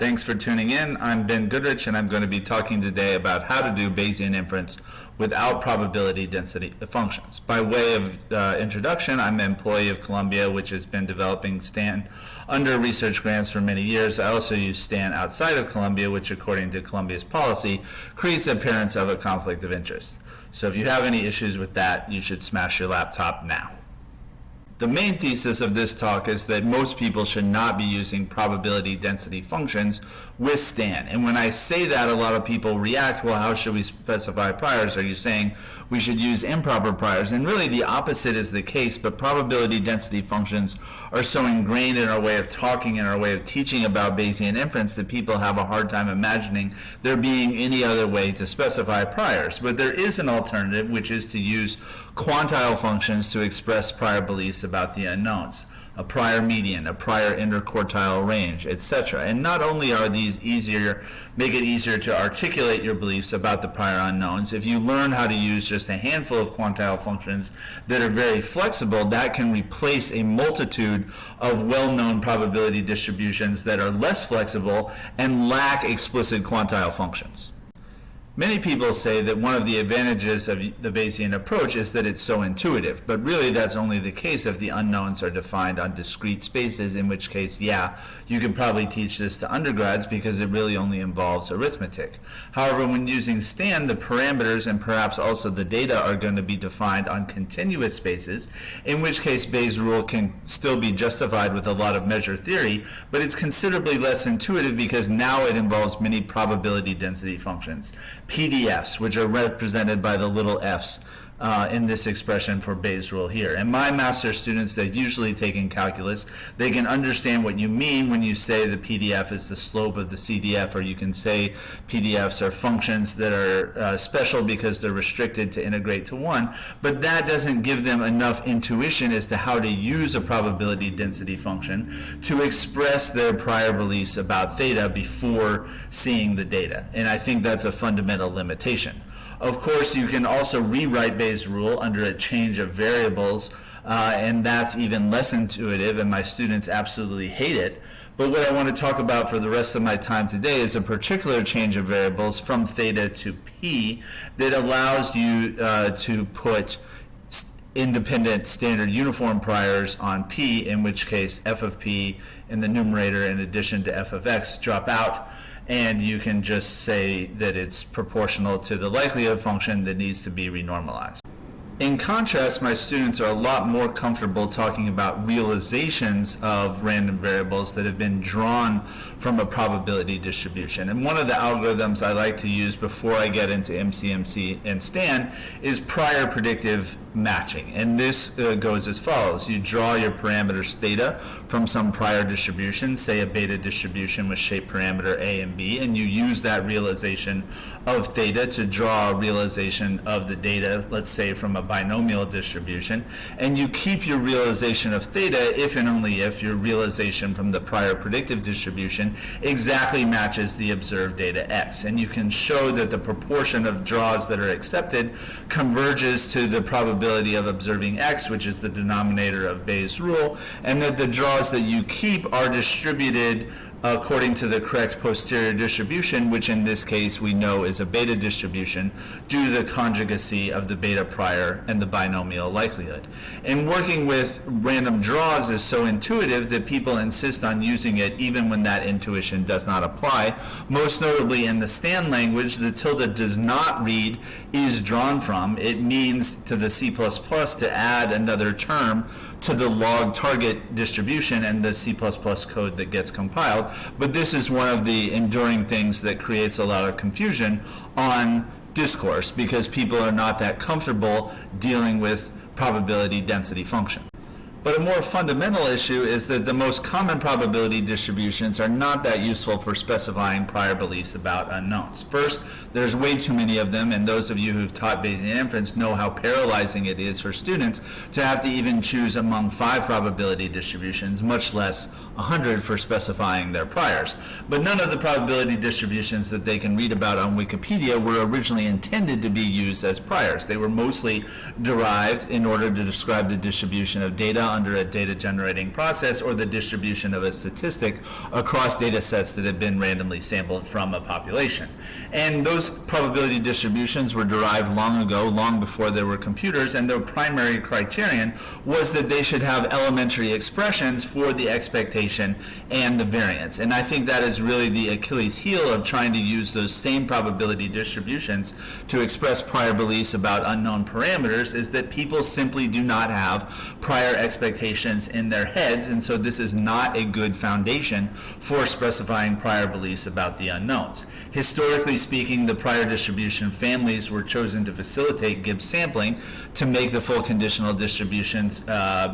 Thanks for tuning in. I'm Ben Goodrich, and I'm going to be talking today about how to do Bayesian inference without probability density functions. By way of introduction, I'm an employee of Columbia, which has been developing STAN under research grants for many years. I also use STAN outside of Columbia, which according to Columbia's policy creates the appearance of a conflict of interest. So if you have any issues with that, you should smash your laptop now. The main thesis of this talk is that most people should not be using probability density functions with STAN. And when I say that, a lot of people react, well, how should we specify priors? Are you saying we should use improper priors? And really the opposite is the case, but probability density functions are so ingrained in our way of talking and our way of teaching about Bayesian inference that people have a hard time imagining there being any other way to specify priors. But there is an alternative, which is to use quantile functions to express prior beliefs about the unknowns, a prior median, a prior interquartile range, etc. And not only are these make it easier to articulate your beliefs about the prior unknowns, if you learn how to use just a handful of quantile functions that are very flexible, that can replace a multitude of well-known probability distributions that are less flexible and lack explicit quantile functions. Many people say that one of the advantages of the Bayesian approach is that it's so intuitive, but really that's only the case if the unknowns are defined on discrete spaces, in which case, yeah, you could probably teach this to undergrads because it really only involves arithmetic. However, when using STAN, the parameters and perhaps also the data are going to be defined on continuous spaces, in which case Bayes' rule can still be justified with a lot of measure theory, but it's considerably less intuitive because now it involves many probability density functions. PDFs, which are represented by the little f's in this expression for Bayes' rule here. And my master's students, they've usually taken calculus. They can understand what you mean when you say the PDF is the slope of the CDF, or you can say PDFs are functions that are special because they're restricted to integrate to 1, but that doesn't give them enough intuition as to how to use a probability density function to express their prior beliefs about theta before seeing the data. And I think that's a fundamental limitation. Of course, you can also rewrite Bayes' rule under a change of variables, and that's even less intuitive, and my students absolutely hate it. But what I want to talk about for the rest of my time today is a particular change of variables from theta to p that allows you to put independent standard uniform priors on p, in which case f of p in the numerator in addition to f of x drop out, and you can just say that it's proportional to the likelihood function that needs to be renormalized. In contrast, my students are a lot more comfortable talking about realizations of random variables that have been drawn from a probability distribution. And one of the algorithms I like to use before I get into MCMC and STAN is prior predictive matching. And this goes as follows. You draw your parameters theta from some prior distribution, say a beta distribution with shape parameter A and B, and you use that realization of theta to draw a realization of the data, let's say from a binomial distribution, and you keep your realization of theta if and only if your realization from the prior predictive distribution exactly matches the observed data x. And you can show that the proportion of draws that are accepted converges to the probability of observing x, which is the denominator of Bayes' rule, and that the draws that you keep are distributed according to the correct posterior distribution, which in this case we know is a beta distribution due to the conjugacy of the beta prior and the binomial likelihood. And working with random draws is so intuitive that people insist on using it even when that intuition does not apply. Most notably in the STAN language, the tilde does not read is drawn from. It means to the C++ to add another term to the log target distribution and the C++ code that gets compiled. But this is one of the enduring things that creates a lot of confusion on discourse because people are not that comfortable dealing with probability density functions. But a more fundamental issue is that the most common probability distributions are not that useful for specifying prior beliefs about unknowns. First, there's way too many of them, and those of you who've taught Bayesian inference know how paralyzing it is for students to have to even choose among 5 probability distributions, much less 100 for specifying their priors. But none of the probability distributions that they can read about on Wikipedia were originally intended to be used as priors. They were mostly derived in order to describe the distribution of data under a data generating process or the distribution of a statistic across data sets that have been randomly sampled from a population. And those probability distributions were derived long ago, long before there were computers, and their primary criterion was that they should have elementary expressions for the expectation and the variance. And I think that is really the Achilles heel of trying to use those same probability distributions to express prior beliefs about unknown parameters, is that people simply do not have prior expectations in their heads, and so this is not a good foundation for specifying prior beliefs about the unknowns. Historically speaking, the prior distribution families were chosen to facilitate Gibbs sampling to make the full conditional distributions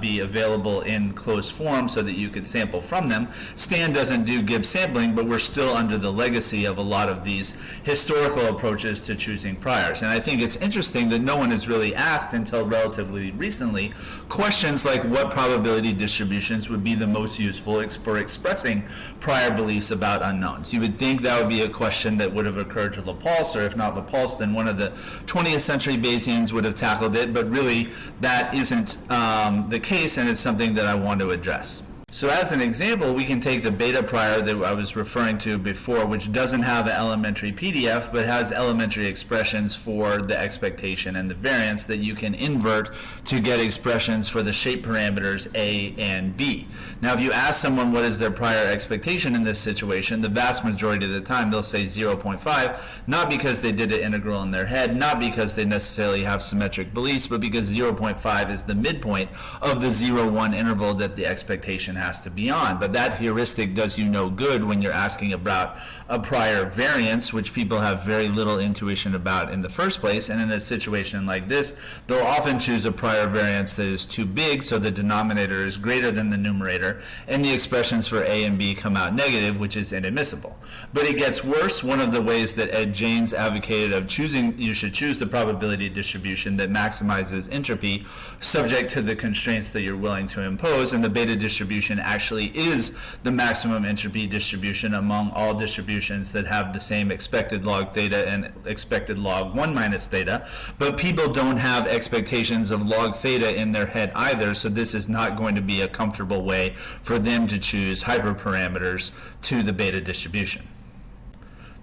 be available in closed form so that you could sample from them. Stan doesn't do Gibbs sampling, but we're still under the legacy of a lot of these historical approaches to choosing priors. And I think it's interesting that no one has really asked until relatively recently questions like what probability distributions would be the most useful for expressing prior beliefs about unknowns. You would think that would be a question that would have occurred to Laplace, or if not Laplace, then one of the 20th century Bayesians would have tackled it, but really that isn't the case, and it's something that I want to address. So as an example, we can take the beta prior that I was referring to before, which doesn't have an elementary PDF, but has elementary expressions for the expectation and the variance that you can invert to get expressions for the shape parameters A and B. Now, if you ask someone what is their prior expectation in this situation, the vast majority of the time they'll say 0.5, not because they did an integral in their head, not because they necessarily have symmetric beliefs, but because 0.5 is the midpoint of the 0-1 interval that the expectation has to be on. But that heuristic does you no good when you're asking about a prior variance, which people have very little intuition about in the first place. And in a situation like this, they'll often choose a prior variance that is too big, so the denominator is greater than the numerator, and the expressions for A and B come out negative, which is inadmissible. But it gets worse. One of the ways that Ed Janes advocated of choosing, you should choose the probability distribution that maximizes entropy subject to the constraints that you're willing to impose, and the beta distribution actually is the maximum entropy distribution among all distributions that have the same expected log theta and expected log 1 minus theta, but people don't have expectations of log theta in their head either, so this is not going to be a comfortable way for them to choose hyperparameters to the beta distribution.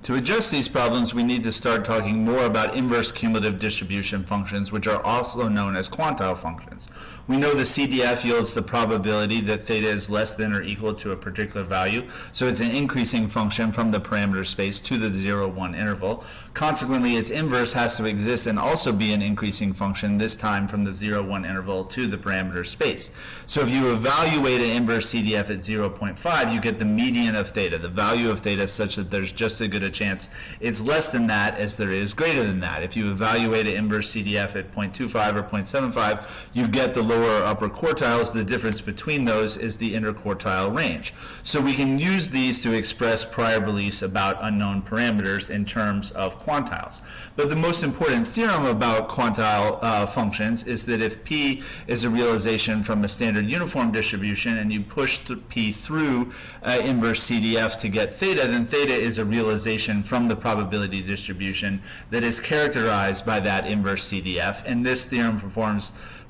To adjust these problems, we need to start talking more about inverse cumulative distribution functions, which are also known as quantile functions. We know the CDF yields the probability that theta is less than or equal to a particular value, so it's an increasing function from the parameter space to the 0-1 interval. Consequently, its inverse has to exist and also be an increasing function, this time from the 0-1 interval to the parameter space. So if you evaluate an inverse CDF at 0.5, you get the median of theta, the value of theta, such that there's just as good a chance it's less than that as there is greater than that. If you evaluate an inverse CDF at 0.25 or 0.75, you get the lower or upper quartiles. The difference between those is the interquartile range. So we can use these to express prior beliefs about unknown parameters in terms of quantiles. But the most important theorem about quantile functions is that if P is a realization from a standard uniform distribution and you push P through inverse CDF to get theta, then theta is a realization from the probability distribution that is characterized by that inverse CDF, and this theorem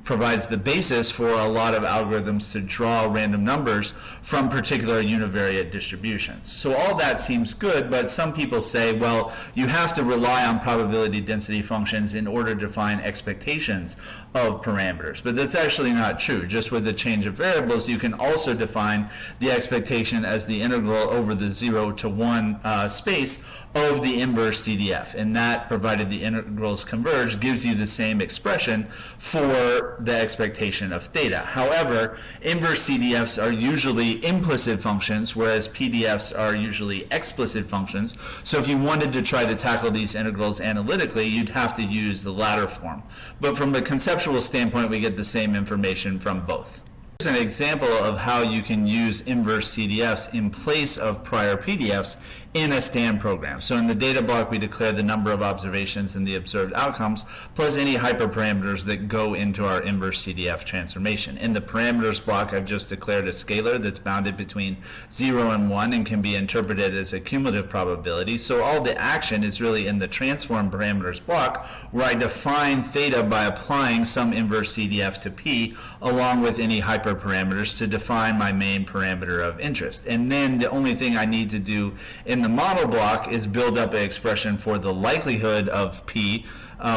provides the basis for a lot of algorithms to draw random numbers from particular univariate distributions. So all that seems good, but some people say, well, you have to rely on probability density functions in order to find expectations of parameters. But that's actually not true. Just with the change of variables, you can also define the expectation as the integral over the 0 to 1 space of the inverse CDF. And that, provided the integrals converge, gives you the same expression for the expectation of theta. However, inverse CDFs are usually implicit functions, whereas PDFs are usually explicit functions. So if you wanted to try to tackle these integrals analytically, you'd have to use the latter form. But from a conceptual standpoint, we get the same information from both. Here's an example of how you can use inverse CDFs in place of prior PDFs in a STAN program. So in the data block, we declare the number of observations and the observed outcomes, plus any hyperparameters that go into our inverse CDF transformation. In the parameters block, I've just declared a scalar that's bounded between 0 and 1 and can be interpreted as a cumulative probability. So all the action is really in the transform parameters block, where I define theta by applying some inverse CDF to P, along with any hyperparameters hyperparameters to define my main parameter of interest. And then the only thing I need to do in the model block is build up an expression for the likelihood of P,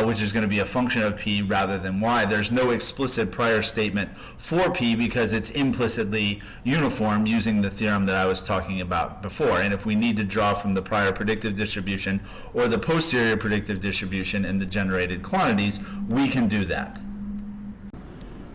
which is going to be a function of P rather than Y. There's no explicit prior statement for P because it's implicitly uniform using the theorem that I was talking about before. And if we need to draw from the prior predictive distribution or the posterior predictive distribution in the generated quantities, we can do that.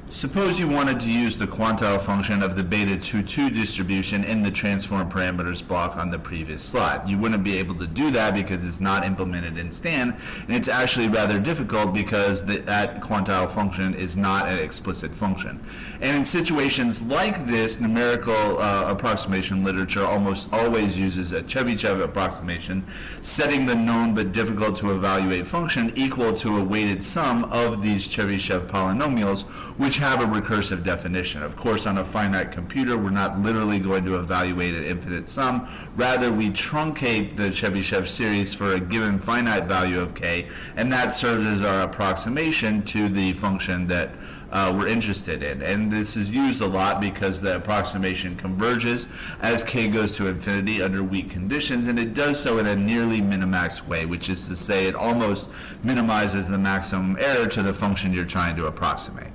Suppose you wanted to use the quantile function of the beta 2,2 distribution in the transform parameters block on the previous slide. You wouldn't be able to do that because it's not implemented in Stan, and it's actually rather difficult because that quantile function is not an explicit function. And in situations like this, numerical approximation literature almost always uses a Chebyshev approximation, setting the known but difficult to evaluate function equal to a weighted sum of these Chebyshev polynomials, which have a recursive definition. Of course, on a finite computer, we're not literally going to evaluate an infinite sum. Rather, we truncate the Chebyshev series for a given finite value of k, and that serves as our approximation to the function that we're interested in. And this is used a lot because the approximation converges as k goes to infinity under weak conditions, and it does so in a nearly minimax way, which is to say it almost minimizes the maximum error to the function you're trying to approximate.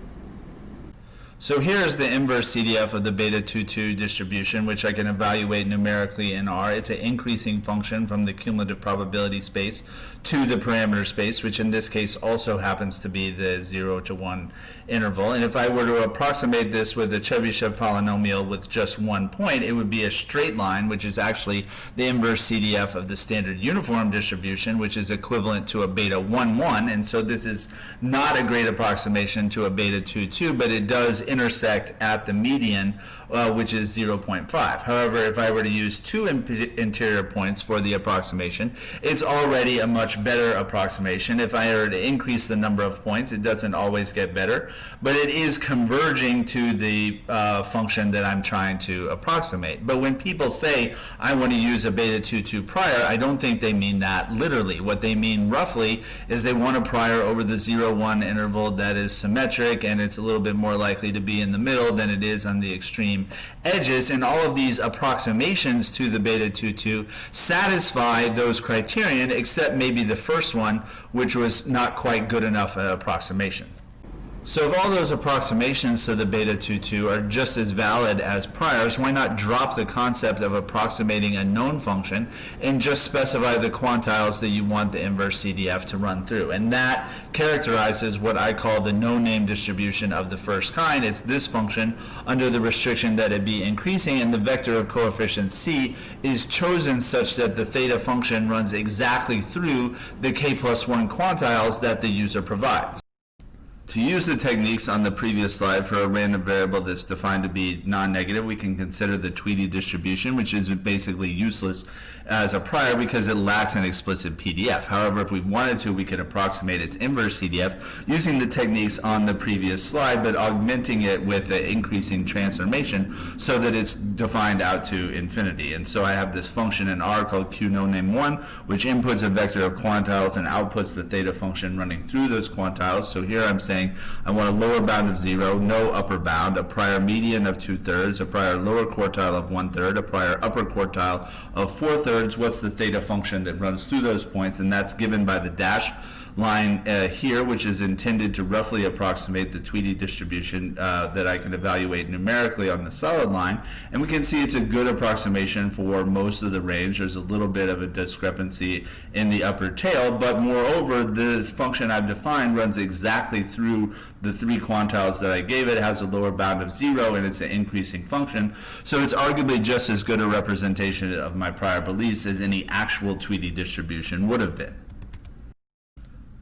So here is the inverse CDF of the beta 2,2 distribution, which I can evaluate numerically in R. It's an increasing function from the cumulative probability space to the parameter space, which in this case also happens to be the 0 to 1 interval. And if I were to approximate this with a Chebyshev polynomial with just one point, it would be a straight line, which is actually the inverse CDF of the standard uniform distribution, which is equivalent to a beta 1,1. And so this is not a great approximation to a beta 2,2, but it does intersect at the median, which is 0.5. However, if I were to use two interior points for the approximation, it's already a much better approximation. If I were to increase the number of points, it doesn't always get better, but it is converging to the function that I'm trying to approximate. But when people say, I want to use a beta 2,2 prior, I don't think they mean that literally. What they mean roughly is they want a prior over the 0-1 interval that is symmetric, and it's a little bit more likely to be in the middle than it is on the extreme edges, and all of these approximations to the beta 2,2 satisfy those criterion, except maybe the first one, which was not quite good enough an approximation. So if all those approximations to the beta 2,2 are just as valid as priors, why not drop the concept of approximating a known function and just specify the quantiles that you want the inverse CDF to run through? And that characterizes what I call the no-name distribution of the first kind. It's this function under the restriction that it be increasing, and the vector of coefficient c is chosen such that the theta function runs exactly through the k+1 quantiles that the user provides. To use the techniques on the previous slide for a random variable that's defined to be non-negative, we can consider the Tweedy distribution, which is basically useless as a prior because it lacks an explicit PDF. However, if we wanted to, we could approximate its inverse CDF using the techniques on the previous slide, but augmenting it with an increasing transformation so that it's defined out to infinity. And so I have this function in R called QNoName1, which inputs a vector of quantiles and outputs the theta function running through those quantiles. So here I'm saying I want a lower bound of 0, no upper bound, a prior median of 2/3, a prior lower quartile of 1/3, a prior upper quartile of 4/3. What's the theta function that runs through those points? And that's given by the dash line here, which is intended to roughly approximate the Tweedy distribution that I can evaluate numerically on the solid line. And we can see it's a good approximation for most of the range. There's a little bit of a discrepancy in the upper tail, but moreover, the function I've defined runs exactly through the three quantiles that I gave it. It has a lower bound of 0, and it's an increasing function. So it's arguably just as good a representation of my prior beliefs as any actual Tweedy distribution would have been.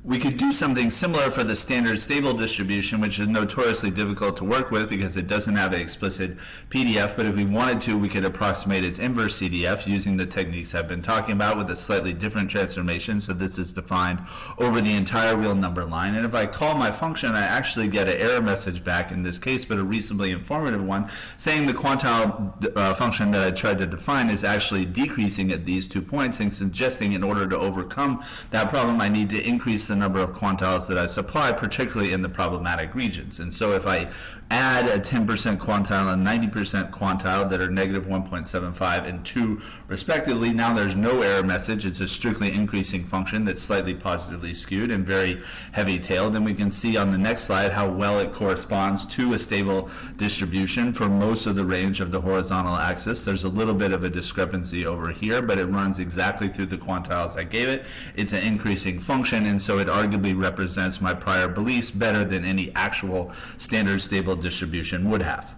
We could do something similar for the standard stable distribution, which is notoriously difficult to work with because it doesn't have an explicit PDF, but if we wanted to, we could approximate its inverse CDF using the techniques I've been talking about with a slightly different transformation. So this is defined over the entire real number line. And if I call my function, I actually get an error message back in this case, but a reasonably informative one, saying the quantile function that I tried to define is actually decreasing at these 2 points, and suggesting in order to overcome that problem, I need to increase the the number of quantiles that I supply, particularly in the problematic regions. And so if I add a 10% quantile and 90% quantile that are negative 1.75 and 2 respectively, now there's no error message. It's a strictly increasing function that's slightly positively skewed and very heavy-tailed. And we can see on the next slide how well it corresponds to a stable distribution for most of the range of the horizontal axis. There's a little bit of a discrepancy over here, but it runs exactly through the quantiles I gave it. It's an increasing function, and so it arguably represents my prior beliefs better than any actual standard stable distribution would have.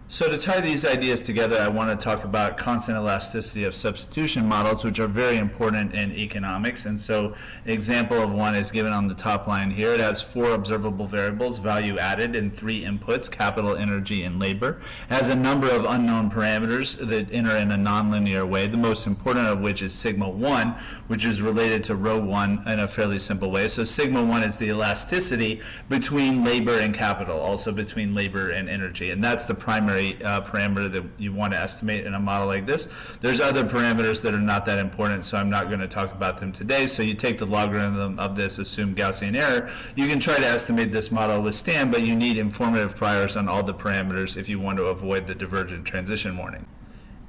So to tie these ideas together, I want to talk about constant elasticity of substitution models, which are very important in economics. And so an example of one is given on the top line here. It has 4 observable variables, value added, and 3 inputs, capital, energy, and labor. It has a number of unknown parameters that enter in a nonlinear way, the most important of which is sigma 1, which is related to rho 1 in a fairly simple way. So sigma 1 is the elasticity between labor and capital, also between labor and energy. And that's the primary parameter that you want to estimate in a model like this. There's other parameters that are not that important, so I'm not going to talk about them today. So you take the logarithm of this, assume Gaussian error. You can try to estimate this model with Stan, but you need informative priors on all the parameters if you want to avoid the divergent transition warning.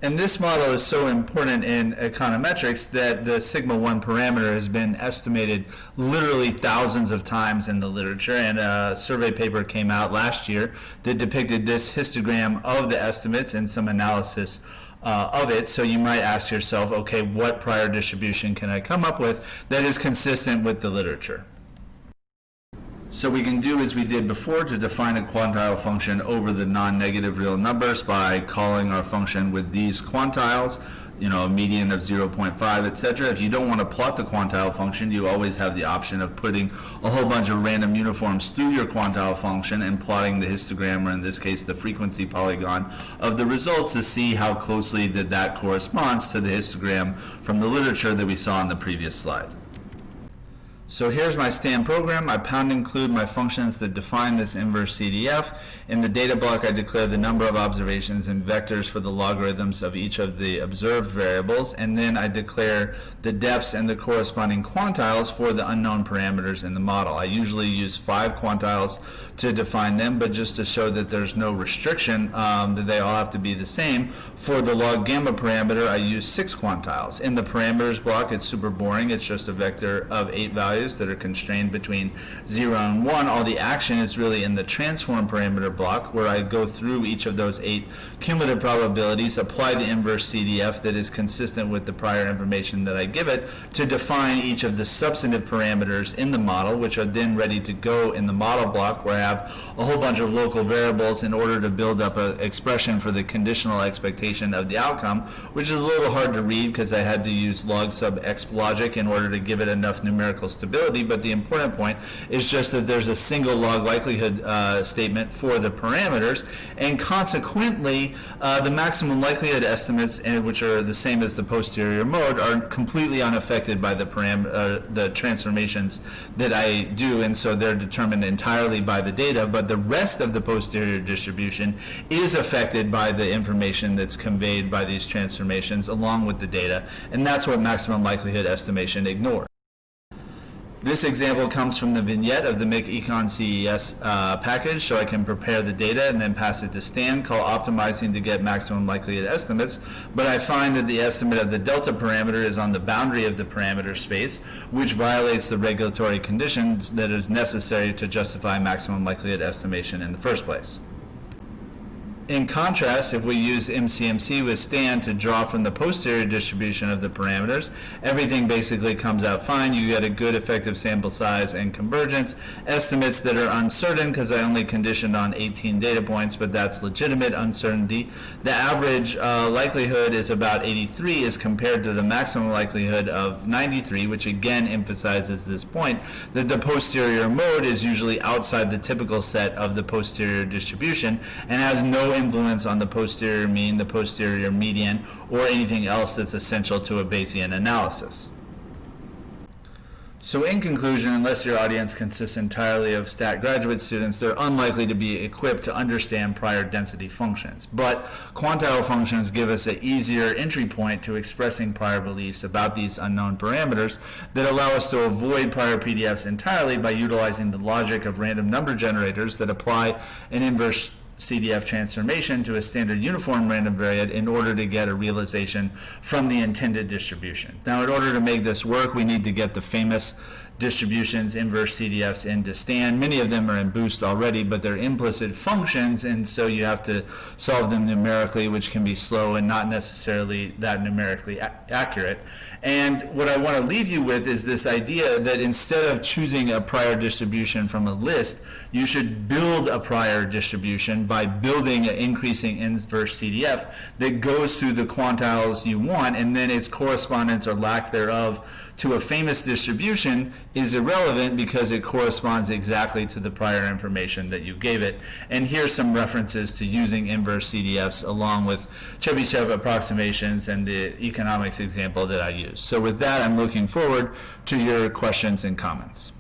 And this model is so important in econometrics that the sigma 1 parameter has been estimated literally thousands of times in the literature, and a survey paper came out last year that depicted this histogram of the estimates and some analysis of it. So you might ask yourself, okay, what prior distribution can I come up with that is consistent with the literature? So we can do as we did before to define a quantile function over the non-negative real numbers by calling our function with these quantiles, a median of 0.5, etc. If you don't want to plot the quantile function, you always have the option of putting a whole bunch of random uniforms through your quantile function and plotting the histogram, or in this case the frequency polygon of the results, to see how closely that corresponds to the histogram from the literature that we saw in the previous slide. So here's my Stan program. I pound include my functions that define this inverse CDF. In the data block, I declare the number of observations and vectors for the logarithms of each of the observed variables, and then I declare the depths and the corresponding quantiles for the unknown parameters in the model. I usually use 5 quantiles to define them, but just to show that there's no restriction, that they all have to be the same, for the log gamma parameter, I use 6 quantiles. In the parameters block, it's super boring. It's just a vector of 8 values that are constrained between 0 and 1. All the action is really in the transform parameter block, where I go through each of those 8 cumulative probabilities, apply the inverse CDF that is consistent with the prior information that I give it, to define each of the substantive parameters in the model, which are then ready to go in the model block, where I have a whole bunch of local variables in order to build up an expression for the conditional expectation of the outcome, which is a little hard to read because I had to use log sub x logic in order to give it enough numerical stability. But the important point is just that there's a single log likelihood statement for the parameters, and consequently the maximum likelihood estimates, which are the same as the posterior mode, are completely unaffected by the transformations that I do, and so they're determined entirely by the data. But the rest of the posterior distribution is affected by the information that's conveyed by these transformations along with the data, and that's what maximum likelihood estimation ignores. This example comes from the vignette of the MIC Econ CES package, so I can prepare the data and then pass it to Stan, call optimizing to get maximum likelihood estimates. But I find that the estimate of the delta parameter is on the boundary of the parameter space, which violates the regulatory conditions that is necessary to justify maximum likelihood estimation in the first place. In contrast, if we use MCMC with Stan to draw from the posterior distribution of the parameters, everything basically comes out fine. You get a good effective sample size and convergence. Estimates that are uncertain, because I only conditioned on 18 data points, but that's legitimate uncertainty. The average likelihood is about 83 as compared to the maximum likelihood of 93, which again emphasizes this point that the posterior mode is usually outside the typical set of the posterior distribution and has no influence on the posterior mean, the posterior median, or anything else that's essential to a Bayesian analysis. So in conclusion, unless your audience consists entirely of stat graduate students, they're unlikely to be equipped to understand prior density functions. But quantile functions give us an easier entry point to expressing prior beliefs about these unknown parameters that allow us to avoid prior PDFs entirely by utilizing the logic of random number generators that apply an inverse CDF transformation to a standard uniform random variate in order to get a realization from the intended distribution. Now, in order to make this work, we need to get the famous distributions, inverse CDFs, into Stan. Many of them are in Boost already, but they're implicit functions, and so you have to solve them numerically, which can be slow and not necessarily that numerically accurate. And what I want to leave you with is this idea that instead of choosing a prior distribution from a list, you should build a prior distribution by building an increasing inverse CDF that goes through the quantiles you want, and then its correspondence or lack thereof to a famous distribution is irrelevant because it corresponds exactly to the prior information that you gave it. And here's some references to using inverse CDFs along with Chebyshev approximations and the economics example that I used. So with that, I'm looking forward to your questions and comments.